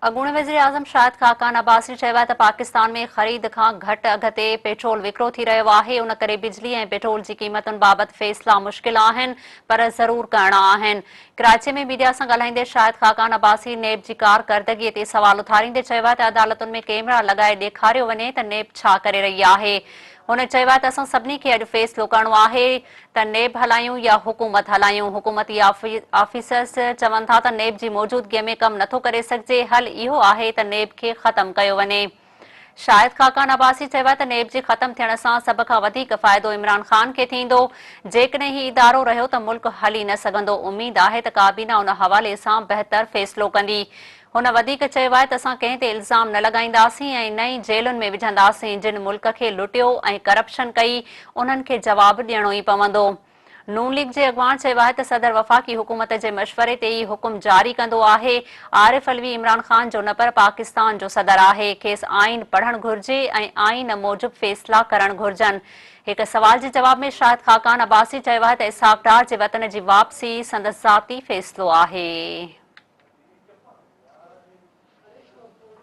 अॻूणे वज़ीर आज़म शाहिद खाकान अब्बासी चयो आहे त पाकिस्तान में ख़रीद खां घटि अघ ते पेट्रोल विकिरो थी रहियो आहे। उन करे बिजली ऐं पेट्रोल जी क़ीमतुनि बाबति फ़ैसिला मुश्किल आहिनि पर ज़रूर करणा आहिनि। कराची में मीडिया सां ॻाल्हाईंदे शाहिद खाकान अब्बासी नेब जी कारकर्दगीअ ते सवाल उथारींदे चयो आहे त अदालतुनि में कैमरा लॻाए ॾेखारियो वञे त नेब छा करे रही आहे। हुन चयो आहे त असां सभिनी खे अॼु फ़ैसिलो करणो आहे त नेब हलायूं या हुकूमत हलायूं। हुकूमती ऑफिसर्स चवनि था त नेब जी मौजूदगीअ में कमु नथो करे सघिजे। हल इहो आहे त नेब खे ख़तमु कयो वञे। शाहिद खाकान अब्बासी चयो आहे त नेब जे ख़तमु थियण सां सभ खां वधीक फ़ाइदो इमरान ख़ान खे थींदो। जेकॾहिं ही इदारो रहियो त मुल्क हली न सघंदो। उमीद आहे त काबीना उन हवाले सां बहितर फ़ैसिलो कंदी। हुन वधीक चयो आहे त असां कंहिं ते इल्ज़ाम न लॻाईंदासीं ऐं न ई जेलुनि में विझंदासीं। जिन मुल्क खे लुटियो ऐं करप्शन कई उन्हनि खे जवाबु ॾियणो ई पवंदो। नून लीग जे अॻवान चयो आहे त सदर वफ़ाक़ी हुकूमत जे मशवरे ते ई हुकुम जारी कंदो आहे। आरिफ अलवी इमरान ख़ान जो न पर पाकिस्तान जो सदर आहे। खेसि आइन पढ़णु घुर्जे ऐं आइन मूजिबि फ़ैसिला करणु घुर्जनि। हिक सवाल जे जवाब में शाहिद खाकान अब्बासी चयो आहे त इसहाक़ डार जे वतन जी वापसी संदसि ज़ाती फ़ैसिलो आहे।